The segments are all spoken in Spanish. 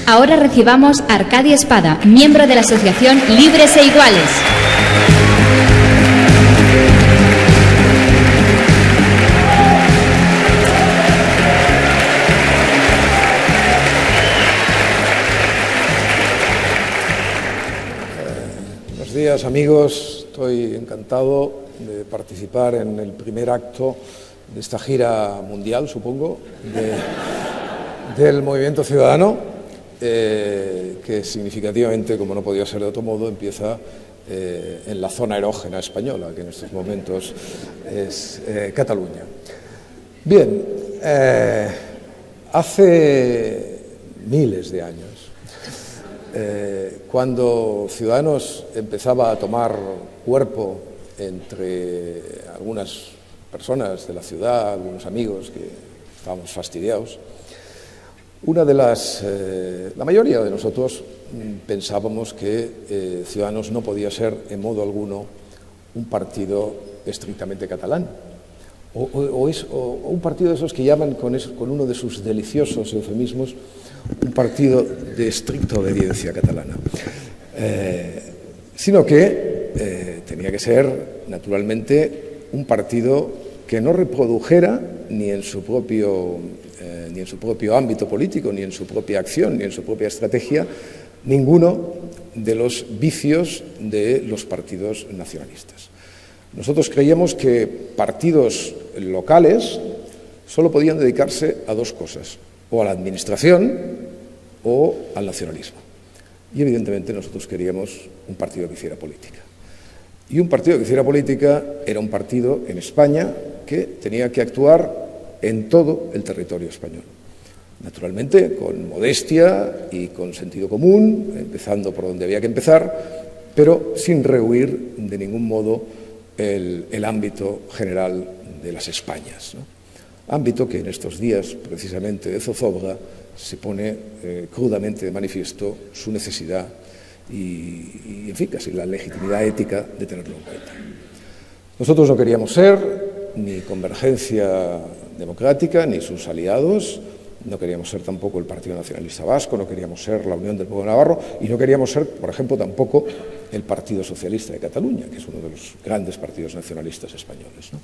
Ahora recibamos a Arcadio Espada, miembro de la Asociación Libres e Iguales. Buenos días, amigos. Estoy encantado de participar en el primer acto de esta gira mundial, supongo, del Movimiento Ciudadano, que significativamente, como no podía ser de otro modo, empieza en la zona erógena española, que en estos momentos es Cataluña. Bien, hace miles de años, cuando Ciudadanos empezaba a tomar cuerpo entre algunas personas de la ciudad, algunos amigos que estábamos fastidiados, la mayoría de nosotros pensábamos que Ciudadanos no podía ser en modo alguno un partido estrictamente catalán, o un partido de esos que llaman con uno de sus deliciosos eufemismos un partido de estricta obediencia catalana, sino que tenía que ser, naturalmente, un partido que no reprodujera ni en su propio ámbito político, ni en su propia acción, ni en su propia estrategia, ninguno de los vicios de los partidos nacionalistas. Nosotros creíamos que partidos locales solo podían dedicarse a dos cosas: o a la administración o al nacionalismo. Y evidentemente nosotros queríamos un partido que hiciera política. Y un partido que hiciera política era un partido en España que tenía que actuar en todo el territorio español. Naturalmente, con modestia y con sentido común, empezando por donde había que empezar, pero sin rehuir de ningún modo el ámbito general de las Españas, ¿no? Ámbito que en estos días, precisamente de zozobra, se pone crudamente de manifiesto su necesidad y, en fin, casi la legitimidad ética de tenerlo en cuenta. Nosotros no queríamos ser ni Convergencia Democrática ni sus aliados, no queríamos ser tampoco el Partido Nacionalista Vasco, no queríamos ser la Unión del Pueblo Navarro y no queríamos ser, por ejemplo, tampoco el Partido Socialista de Cataluña, que es uno de los grandes partidos nacionalistas españoles, ¿no?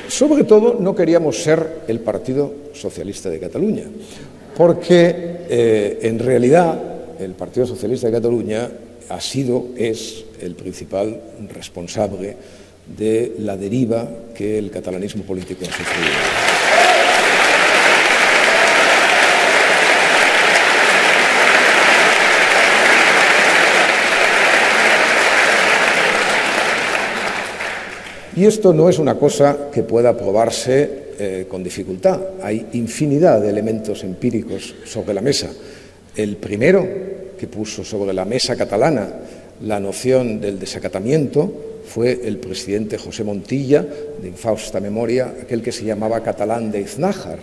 Sobre todo, no queríamos ser el Partido Socialista de Cataluña, porque en realidad el Partido Socialista de Cataluña es el principal responsable de la deriva que el catalanismo político ha sufrido. Y esto no es una cosa que pueda probarse con dificultad. Hay infinidad de elementos empíricos sobre la mesa. El primero que puso sobre la mesa catalana la noción del desacatamiento fue el presidente José Montilla, de infausta memoria, aquel que se llamaba catalán de Iznájar,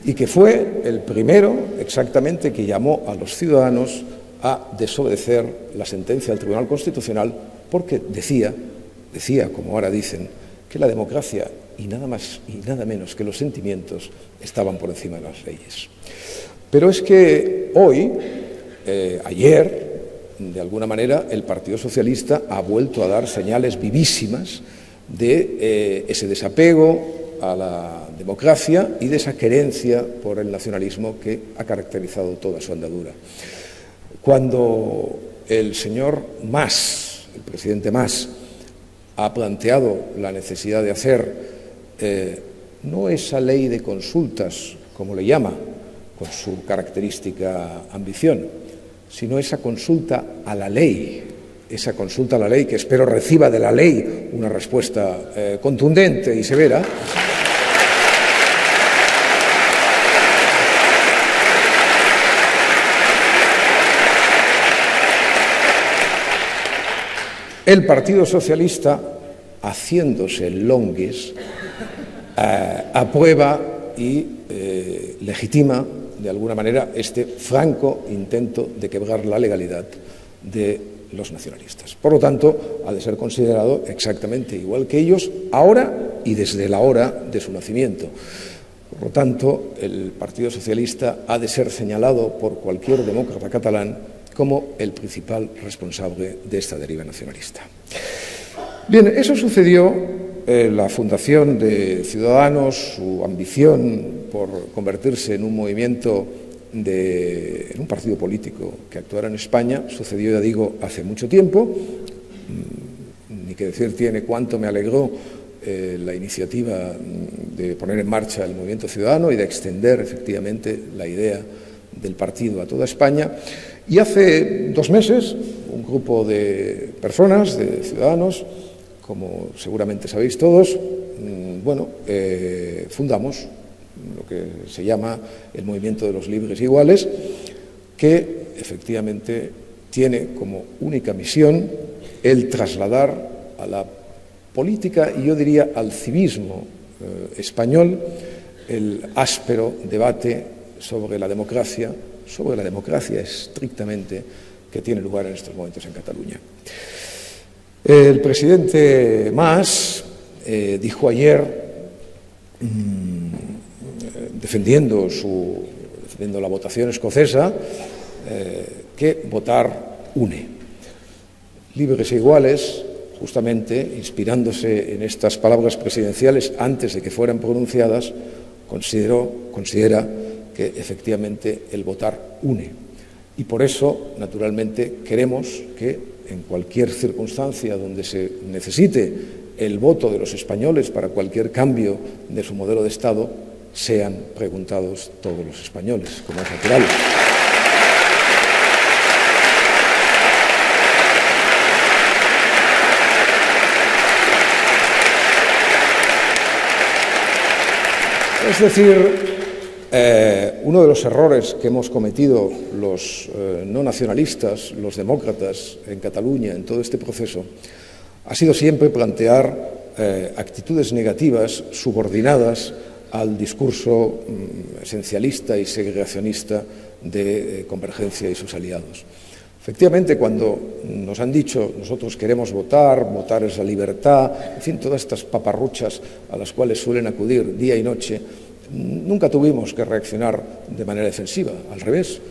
y que fue el primero exactamente que llamó a los ciudadanos a desobedecer la sentencia del Tribunal Constitucional porque decía, como ahora dicen, que la democracia y nada más y nada menos que los sentimientos estaban por encima de las leyes. Pero es que hoy, ayer, de alguna manera, el Partido Socialista ha vuelto a dar señales vivísimas de ese desapego a la democracia y de esa querencia por el nacionalismo que ha caracterizado toda su andadura. Cuando el señor Mas, el presidente Mas, ha planteado la necesidad de hacer no esa ley de consultas, como le llama, con su característica ambición, sino esa consulta a la ley, que espero reciba de la ley una respuesta contundente y severa. El Partido Socialista, haciéndose el longuis, aprueba y legitima de alguna manera este franco intento de quebrar la legalidad de los nacionalistas. Por lo tanto, ha de ser considerado exactamente igual que ellos ahora y desde la hora de su nacimiento. Por lo tanto, el Partido Socialista ha de ser señalado por cualquier demócrata catalán como el principal responsable de esta deriva nacionalista. Bien, eso sucedió en la fundación de Ciudadanos, su ambición por convertirse en un movimiento, en un partido político que actuara en España, sucedió, ya digo, hace mucho tiempo. Ni que decir tiene cuánto me alegró la iniciativa de poner en marcha el movimiento ciudadano y de extender efectivamente la idea del partido a toda España. Y hace 2 meses, un grupo de personas, de ciudadanos, como seguramente sabéis todos, fundamos lo que se llama el Movimiento de los Libres e Iguales, que efectivamente tiene como única misión el trasladar a la política y yo diría al civismo español el áspero debate sobre la democracia estrictamente que tiene lugar en estos momentos en Cataluña. El presidente Mas dijo ayer, defendiendo la votación escocesa, que votar une. Libres e Iguales, justamente inspirándose en estas palabras presidenciales antes de que fueran pronunciadas, considera que efectivamente el votar une. Y por eso, naturalmente, queremos que en cualquier circunstancia donde se necesite el voto de los españoles para cualquier cambio de su modelo de Estado, sean preguntados todos los españoles, como es natural. Es decir, uno de los errores que hemos cometido los no nacionalistas, los demócratas en Cataluña en todo este proceso, ha sido siempre plantear actitudes negativas subordinadas al discurso esencialista y segregacionista de Convergencia y sus aliados. Efectivamente, cuando nos han dicho nosotros queremos votar es la libertad, en fin, todas estas paparruchas a las cuales suelen acudir día y noche, nunca tuvimos que reaccionar de manera defensiva, al revés.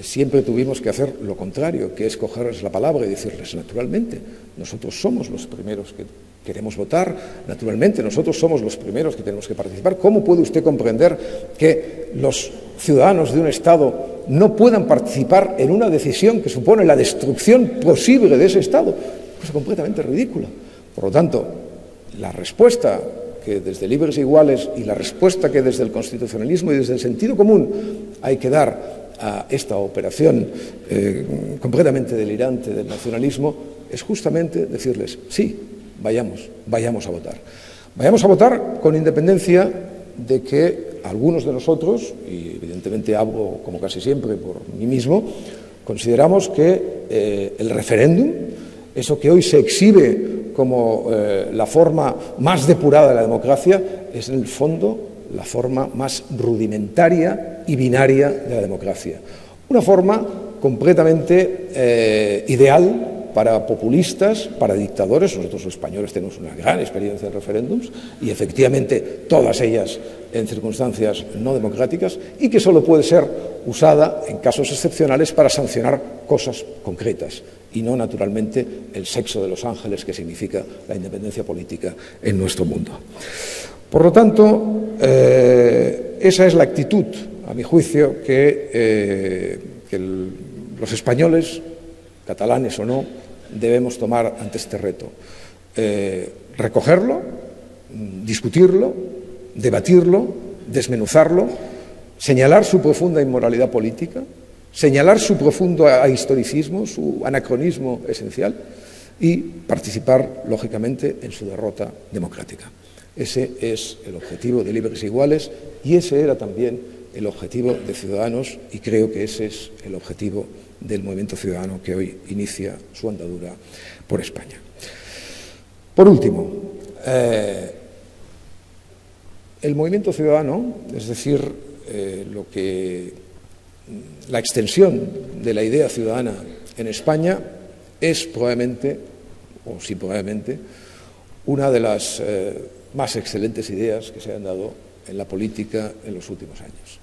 Siempre tuvimos que hacer lo contrario, que es cogerles la palabra y decirles, naturalmente, nosotros somos los primeros que queremos votar, naturalmente, nosotros somos los primeros que tenemos que participar. ¿Cómo puede usted comprender que los ciudadanos de un Estado no puedan participar en una decisión que supone la destrucción posible de ese Estado? Es completamente ridícula. Por lo tanto, la respuesta que desde Libres e Iguales y la respuesta que desde el constitucionalismo y desde el sentido común hay que dar a esta operación completamente delirante del nacionalismo es justamente decirles, sí, vayamos a votar. Vayamos a votar con independencia de que algunos de nosotros, y evidentemente hablo como casi siempre por mí mismo, consideramos que el referéndum, eso que hoy se exhibe como la forma más depurada de la democracia, es en el fondo la forma más rudimentaria y binaria de la democracia. Una forma completamente ideal para populistas, para dictadores. Nosotros los españoles tenemos una gran experiencia en referéndums y efectivamente todas ellas en circunstancias no democráticas y que solo puede ser usada en casos excepcionales para sancionar cosas concretas y no, naturalmente, el sexo de los ángeles que significa la independencia política en nuestro mundo. Por lo tanto, esa es la actitud, a mi juicio, que los españoles, catalanes o no, debemos tomar ante este reto. Recogerlo, discutirlo, debatirlo, desmenuzarlo, señalar su profunda inmoralidad política, señalar su profundo ahistoricismo, su anacronismo esencial y participar, lógicamente, en su derrota democrática. Ese es el objetivo de Libres e Iguales y ese era también el objetivo de Ciudadanos y creo que ese es el objetivo del movimiento ciudadano que hoy inicia su andadura por España. Por último, el movimiento ciudadano, es decir, la extensión de la idea ciudadana en España, es probablemente, o sí probablemente, una de las más excelentes ideas que se han dado en la política en los últimos años.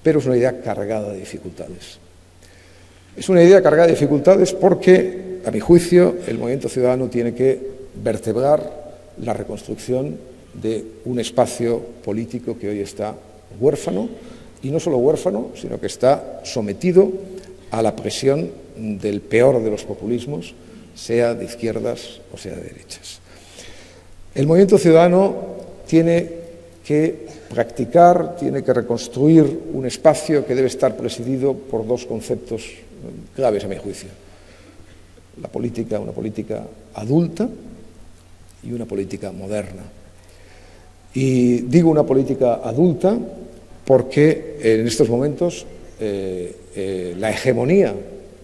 Pero es una idea cargada de dificultades. Es una idea cargada de dificultades porque, a mi juicio, el movimiento ciudadano tiene que vertebrar la reconstrucción de un espacio político que hoy está huérfano, y no solo huérfano, sino que está sometido a la presión del peor de los populismos, sea de izquierdas o sea de derechas. El movimiento ciudadano tiene que practicar, tiene que reconstruir un espacio que debe estar presidido por dos conceptos claves, a mi juicio. La política, una política adulta y una política moderna. Y digo una política adulta porque en estos momentos la hegemonía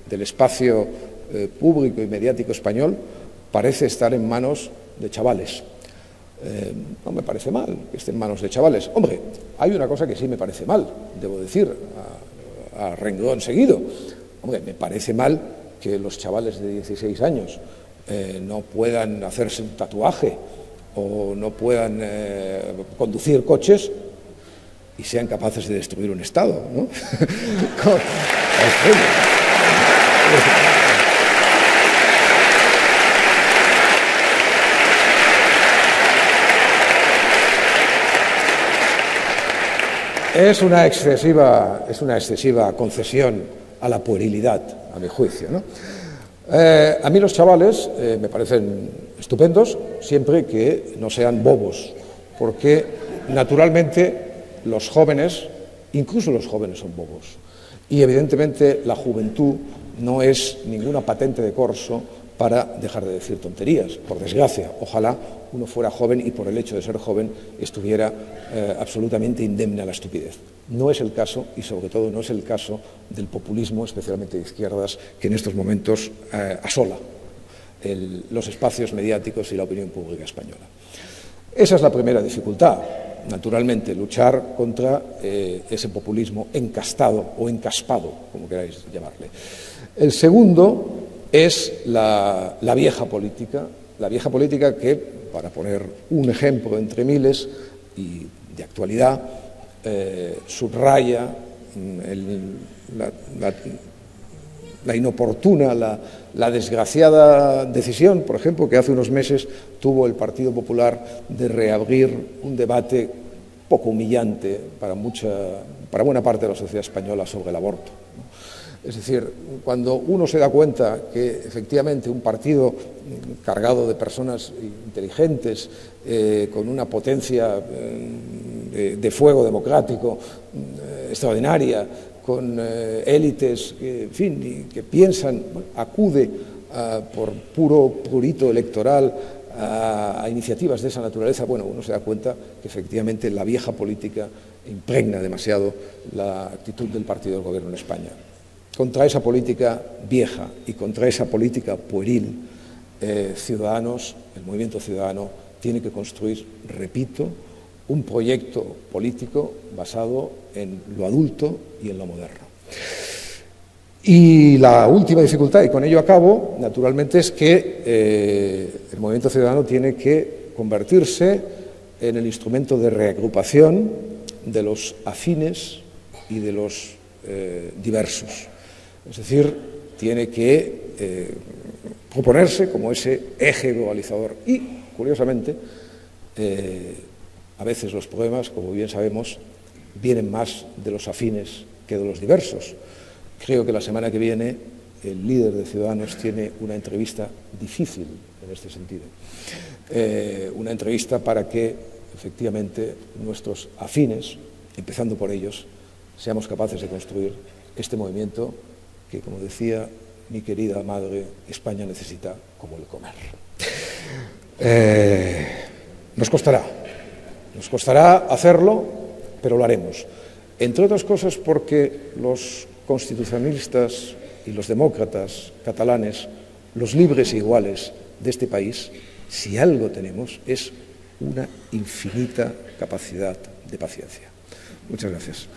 del espacio público y mediático español parece estar en manos de chavales. No me parece mal que esté en manos de chavales. Hombre, hay una cosa que sí me parece mal, debo decir, a renglón seguido. Hombre, me parece mal que los chavales de 16 años no puedan hacerse un tatuaje o no puedan conducir coches y sean capaces de destruir un Estado, ¿no? Es una excesiva concesión a la puerilidad, a mi juicio, ¿no? A mí los chavales me parecen estupendos siempre que no sean bobos, porque naturalmente los jóvenes, incluso los jóvenes son bobos, y evidentemente la juventud no es ninguna patente de corso para dejar de decir tonterías, por desgracia. Ojalá uno fuera joven y por el hecho de ser joven estuviera absolutamente indemne a la estupidez. No es el caso, y sobre todo no es el caso del populismo, especialmente de izquierdas, que en estos momentos asola los espacios mediáticos y la opinión pública española. Esa es la primera dificultad, naturalmente, luchar contra ese populismo encastado o encaspado, como queráis llamarle. El segundo es la vieja política que, para poner un ejemplo entre miles y de actualidad, subraya la inoportuna, la desgraciada decisión, por ejemplo, que hace unos meses tuvo el Partido Popular de reabrir un debate poco humillante para buena parte de la sociedad española sobre el aborto. Es decir, cuando uno se da cuenta que efectivamente un partido cargado de personas inteligentes, con una potencia de fuego democrático extraordinaria, con élites que, en fin, que piensan, acude por puro prurito electoral a iniciativas de esa naturaleza, bueno, uno se da cuenta que efectivamente la vieja política impregna demasiado la actitud del partido del gobierno en España. Contra esa política vieja y contra esa política pueril, Ciudadanos, el movimiento ciudadano, tiene que construir, repito, un proyecto político basado en lo adulto y en lo moderno. Y la última dificultad, y con ello acabo, naturalmente, es que el movimiento ciudadano tiene que convertirse en el instrumento de reagrupación de los afines y de los diversos. Es decir, tiene que proponerse como ese eje globalizador. Y, curiosamente, a veces los problemas, como bien sabemos, vienen más de los afines que de los diversos. Creo que la semana que viene el líder de Ciudadanos tiene una entrevista difícil en este sentido. Una entrevista para que, efectivamente, nuestros afines, empezando por ellos, seamos capaces de construir este movimiento que, como decía mi querida madre, España necesita como el comer. Nos costará hacerlo, pero lo haremos. Entre otras cosas porque los constitucionalistas y los demócratas catalanes, los libres e iguales de este país, si algo tenemos, es una infinita capacidad de paciencia. Muchas gracias.